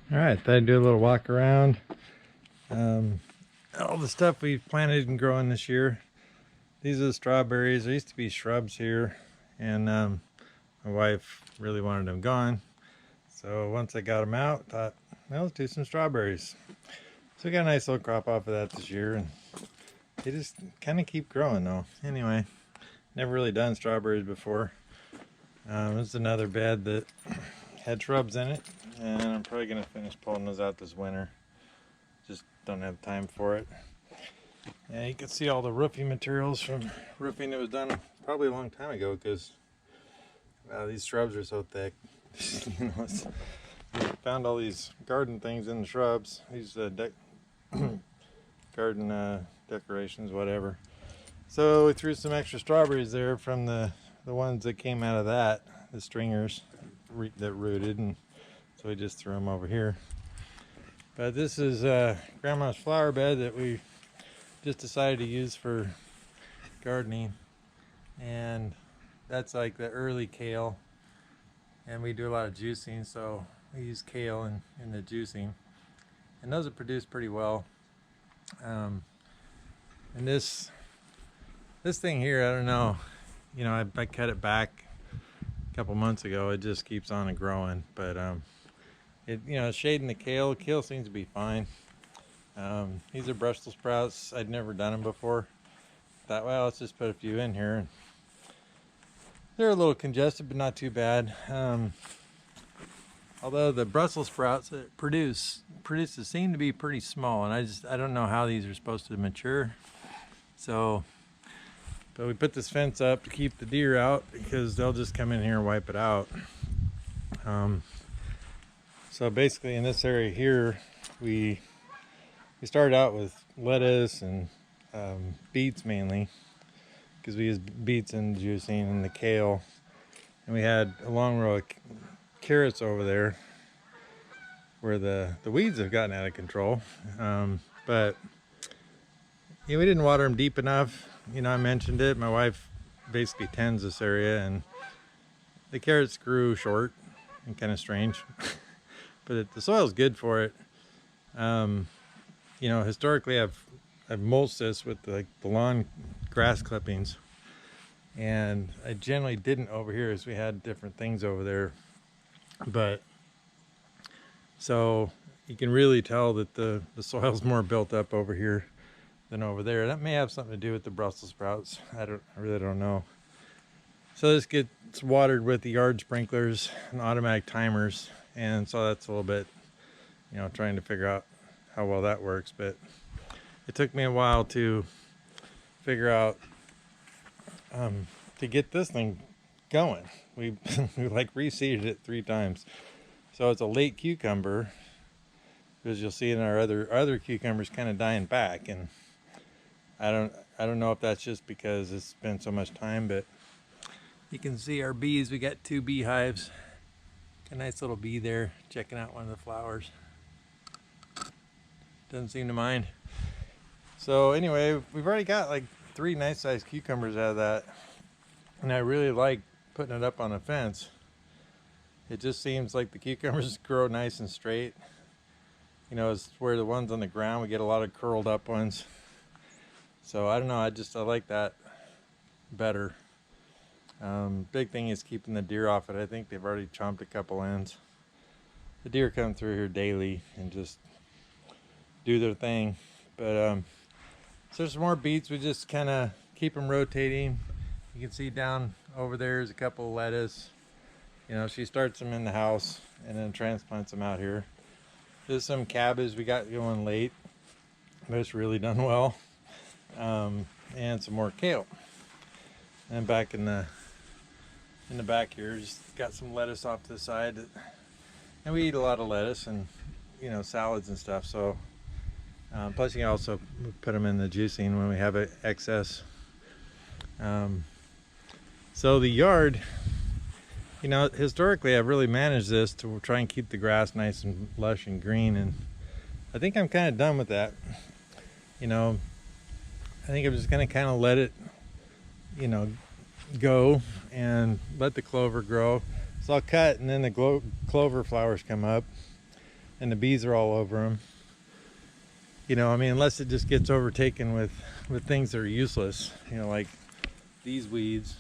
All right, thought I'd do a little walk around. All the stuff we've planted and growing this year. These are the strawberries. There used to be shrubs here, and my wife really wanted them gone. So once I got them out, thought, well, let's do some strawberries. So we got a nice little crop off of that this year, and they just kind of keep growing though. Anyway, never really done strawberries before. This is another bed that had shrubs in it, and I'm probably gonna finish pulling those out this winter. Just don't have time for it. And you can see all the roofing materials from roofing that was done probably a long time ago, because these shrubs are so thick. We found all these garden things in the shrubs, these garden decorations, whatever. So we threw some extra strawberries there from the ones that came out of that, the stringers that rooted, and so we just threw them over here. But this is Grandma's flower bed that we just decided to use for gardening, and that's like the early kale, and we do a lot of juicing, so we use kale in the juicing, and those have produced pretty well. And this thing here, I don't know, you know, I cut it back a couple months ago. It just keeps on and growing, but it, you know, shading the kale seems to be fine. These are Brussels sprouts. I'd never done them before. Thought, well, let's just put a few in here. And they're a little congested, but not too bad. Although the Brussels sprouts that produces seem to be pretty small, and I don't know how these are supposed to mature. So, but we put this fence up to keep the deer out, because they'll just come in here and wipe it out. So basically in this area here, we started out with lettuce and beets mainly, because we used beets in juicing, and the kale, and we had a long row of carrots over there where the weeds have gotten out of control. But yeah, we didn't water them deep enough. You know, I mentioned it. My wife basically tends this area, and the carrots grew short and kind of strange. But the soil's good for it. You know, historically I've mulched this with the lawn grass clippings, and I generally didn't over here, as we had different things over there. But so you can really tell that the soil's more built up over here than over there. That may have something to do with the Brussels sprouts. I really don't know. So this gets watered with the yard sprinklers and automatic timers, and so that's a little bit, you know, trying to figure out how well that works. But it took me a while to figure out to get this thing going. We like reseeded it 3 times. So it's a late cucumber, because you'll see in our other cucumbers kind of dying back, and I don't know if that's just because it's been so much time, but you can see our bees. We got 2 beehives. A nice little bee there checking out one of the flowers. Doesn't seem to mind. So anyway, we've already got like 3 nice sized cucumbers out of that, and I really like putting it up on a fence. It just seems like the cucumbers grow nice and straight. You know, it's where the ones on the ground, we get a lot of curled up ones. So I don't know, I like that better. Big thing is keeping the deer off it. I think they've already chomped a couple ends. The deer come through here daily and just do their thing. But so there's some more beets. We just kind of keep them rotating. You can see down over there is a couple of lettuce. You know, she starts them in the house and then transplants them out here. There's some cabbage we got going late, but it's really done well. And some more kale. And back in the back here, just got some lettuce off to the side. And we eat a lot of lettuce and, you know, salads and stuff. So plus you can also put them in the juicing when we have excess. So the yard, you know, historically I've really managed this to try and keep the grass nice and lush and green, and I think I'm kind of done with that. You know, I think I'm just going to kind of let it, you know, go and let the clover grow. So I'll cut, and then the clover flowers come up. and the bees are all over them. You know, I mean, unless it just gets overtaken with things that are useless, you know, like these weeds,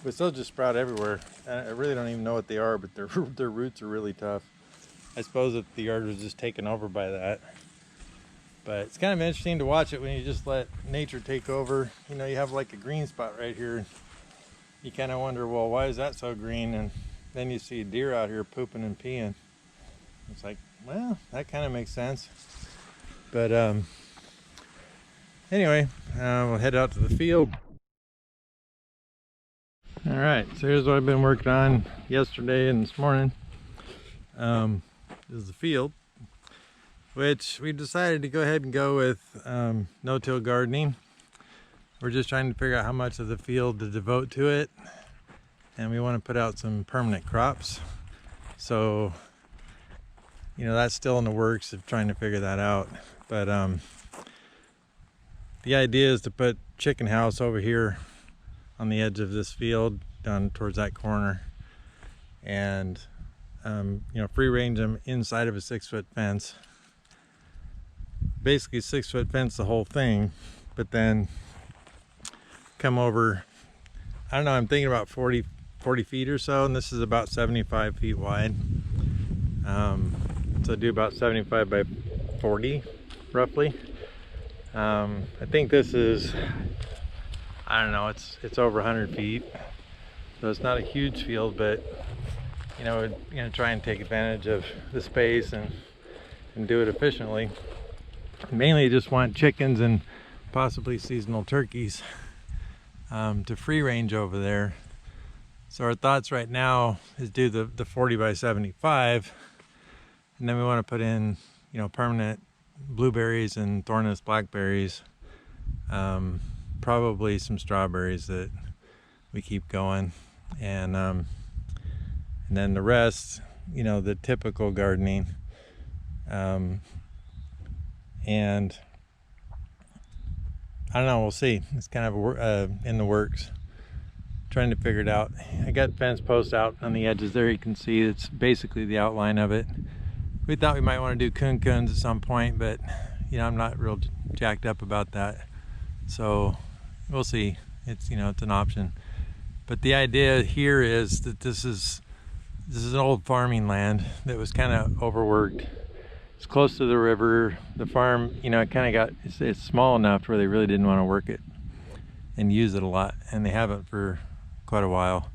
which they'll just sprout everywhere. I really don't even know what they are, but their roots are really tough. I suppose if the yard was just taken over by that. But it's kind of interesting to watch it when you just let nature take over. You know, you have like a green spot right here. You kind of wonder, well, why is that so green? And then you see a deer out here pooping and peeing. It's like, well, that kind of makes sense. But anyway, we'll head out to the field. All right, so here's what I've been working on yesterday and this morning. This is the field, which we decided to go ahead and go with no-till gardening. We're just trying to figure out how much of the field to devote to it, and we want to put out some permanent crops. So, you know, that's still in the works of trying to figure that out. But the idea is to put chicken house over here on the edge of this field down towards that corner, and you know, free range them inside of a 6-foot fence. Basically 6-foot fence the whole thing, but then come over, I don't know, I'm thinking about 40 feet or so, and this is about 75 feet wide. So do about 75 by 40 roughly. I think this is, I don't know, it's over 100 feet, so it's not a huge field, but you know, we're gonna try and take advantage of the space and do it efficiently. Mainly just want chickens and possibly seasonal turkeys to free range over there. So our thoughts right now is do the 40 by 75, and then we want to put in, you know, permanent blueberries and thornless blackberries, probably some strawberries that we keep going, and then the rest, you know, the typical gardening. And I don't know, we'll see. It's kind of in the works, trying to figure it out. I got fence posts out on the edges there. You can see it's basically the outline of it. We thought we might want to do coons at some point, but you know, I'm not real jacked up about that, so we'll see. It's, you know, it's an option. But the idea here is that this is an old farming land that was kind of overworked. It's close to the river. The farm, you know, it kind of got, it's small enough where they really didn't want to work it and use it a lot, and they haven't for quite a while.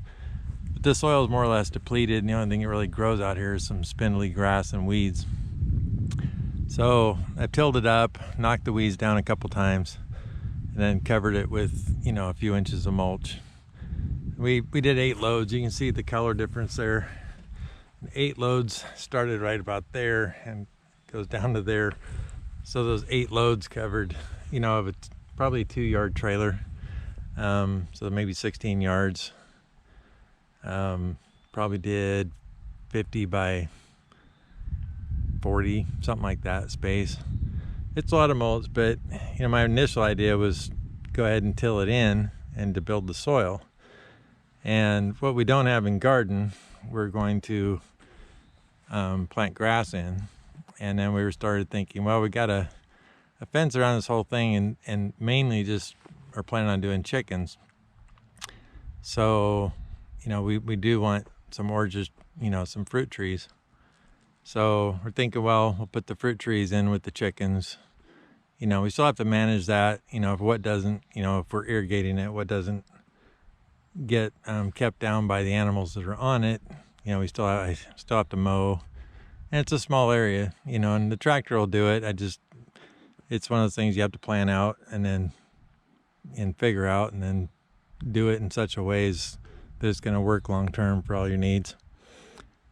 But the soil is more or less depleted, and the only thing that really grows out here is some spindly grass and weeds. So I tilled it up, knocked the weeds down a couple times, and then covered it with, you know, a few inches of mulch. We did 8 loads. You can see the color difference there. 8 loads started right about there and goes down to there. So those 8 loads covered, you know, of a probably 2-yard trailer. So maybe 16 yards. Probably did 50 by 40, something like that space. It's a lot of mulch, but you know, my initial idea was go ahead and till it in and to build the soil. And what we don't have in garden, we're going to plant grass in. And then we started thinking, well, we got a fence around this whole thing, and mainly just are planning on doing chickens. So, you know, we do want some orchards, you know, some fruit trees. So we're thinking, well, we'll put the fruit trees in with the chickens. You know, we still have to manage that, you know, if what doesn't, you know, if we're irrigating it, what doesn't get kept down by the animals that are on it. You know, I still have to mow. And it's a small area, you know, and the tractor will do it. It's one of those things you have to plan out and figure out, and then do it in such a way that it's going to work long term for all your needs.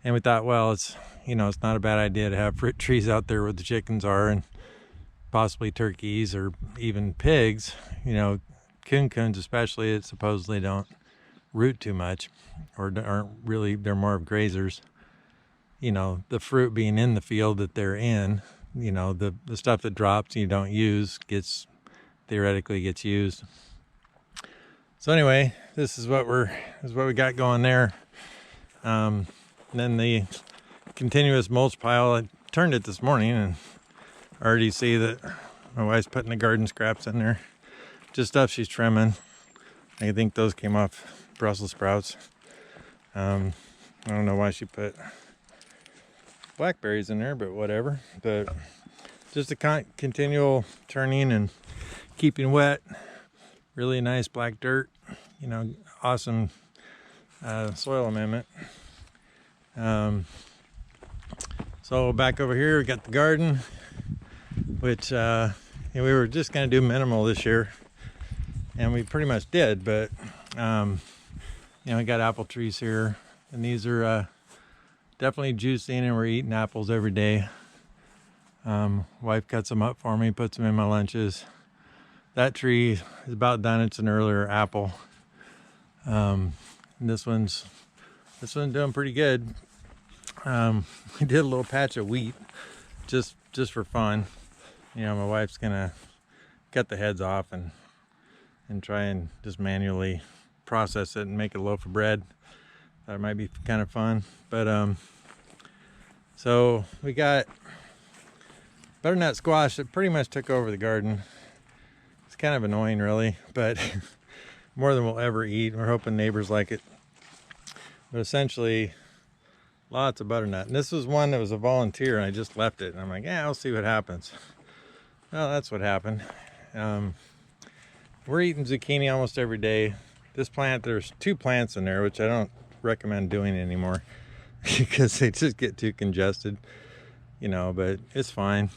And we thought, well, it's not a bad idea to have fruit trees out there where the chickens are, and possibly turkeys or even pigs. You know, coons especially, it supposedly don't root too much, or aren't really, they're more of grazers. You know, the fruit being in the field that they're in, you know, the stuff that drops and you don't use theoretically gets used. So anyway, this is what we got going there. Then the continuous mulch pile. I turned it this morning and I already see that my wife's putting the garden scraps in there. Just stuff she's trimming. I think those came off Brussels sprouts. I don't know why she put blackberries in there, but whatever. But just a continual turning and keeping wet. Really nice black dirt. You know, awesome soil amendment. So back over here, we got the garden, which you know, we were just gonna do minimal this year, and we pretty much did. But you know, we got apple trees here, and these are definitely juicing, and we're eating apples every day. Wife cuts them up for me, puts them in my lunches. That tree is about done. It's an earlier apple. And this one's doing pretty good. We did a little patch of wheat just for fun. You know, my wife's gonna cut the heads off and try and just manually process it and make a loaf of bread. That might be kind of fun. But so we got butternut squash that pretty much took over the garden. It's kind of annoying, really, but more than we'll ever eat. We're hoping neighbors like it. But essentially, lots of butternut. And this was one that was a volunteer, and I just left it. And I'm like, yeah, I'll see what happens. Well, that's what happened. We're eating zucchini almost every day. This plant, there's 2 plants in there, which I don't recommend doing anymore because they just get too congested, you know, but it's fine.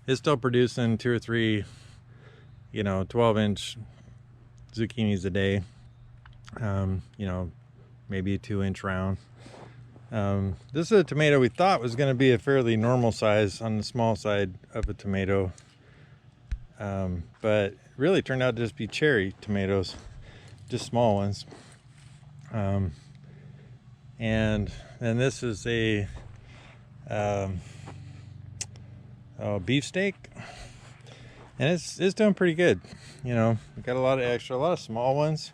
It's still producing 2 or 3, you know, 12-inch zucchinis a day. You know, maybe a 2-inch round. This is a tomato we thought was going to be a fairly normal size on the small side of a tomato, but it really turned out to just be cherry tomatoes, just small ones. And then this is a beefsteak, and it's doing pretty good. You know, we got a lot of small ones,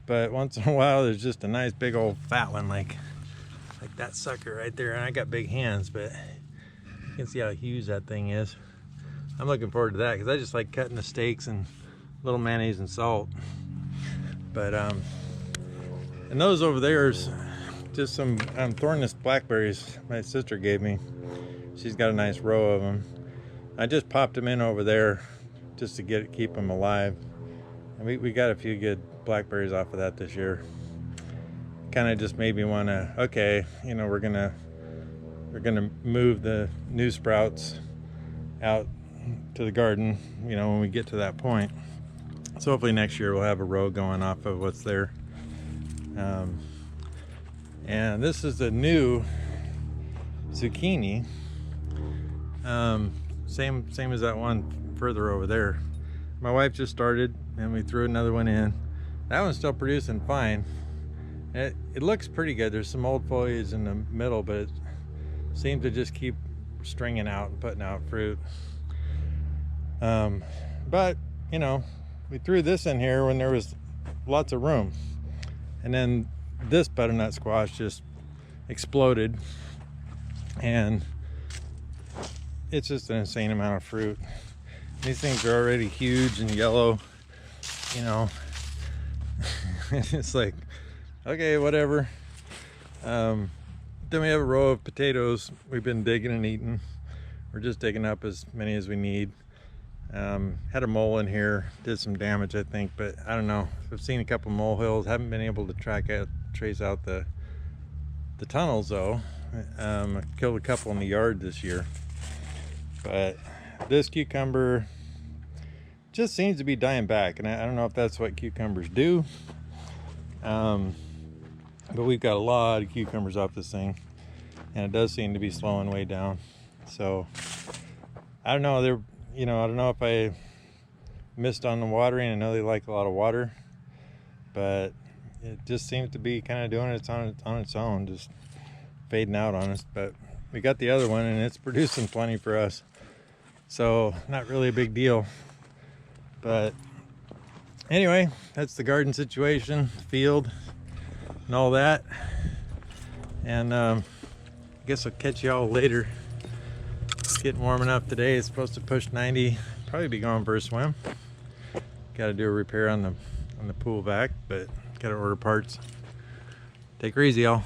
but once in a while there's just a nice big old fat one like that sucker right there. And I got big hands, but you can see how huge that thing is. I'm looking forward to that because I just like cutting the steaks and little mayonnaise and salt. But and those over there is just some thornless blackberries my sister gave me. She's got a nice row of them. I just popped them in over there just to keep them alive. And we got a few good blackberries off of that this year. Kind of just made me want to, okay, you know, we're gonna move the new sprouts out to the garden, you know, when we get to that point. So hopefully next year we'll have a row going off of what's there. And this is the new zucchini. Same as that one further over there. My wife just started and we threw another one in. That one's still producing fine. It looks pretty good. There's some old foliage in the middle, but it seems to just keep stringing out and putting out fruit. But you know, we threw this in here when there was lots of room, and then this butternut squash just exploded, and it's just an insane amount of fruit. These things are already huge and yellow, you know. It's like, okay, whatever. Then we have a row of potatoes we've been digging and eating. We're just digging up as many as we need. Had a mole in here, did some damage, I think, but I don't know. I've seen a couple molehills. Haven't been able to trace out the tunnels though. I killed a couple in the yard this year. But this cucumber just seems to be dying back, and I don't know if that's what cucumbers do. But we've got a lot of cucumbers off this thing, and it does seem to be slowing way down. So I don't know. I don't know if I missed on the watering. I know they like a lot of water, but it just seems to be kind of doing it on its own, just fading out on us. But we got the other one, and it's producing plenty for us, so not really a big deal. But anyway, that's the garden situation, field, and all that. And got guess I'll catch y'all later. It's getting warm enough today. It's supposed to push 90. Probably be going for a swim. Got to do a repair on the pool vac, but got to order parts. Take her easy, y'all.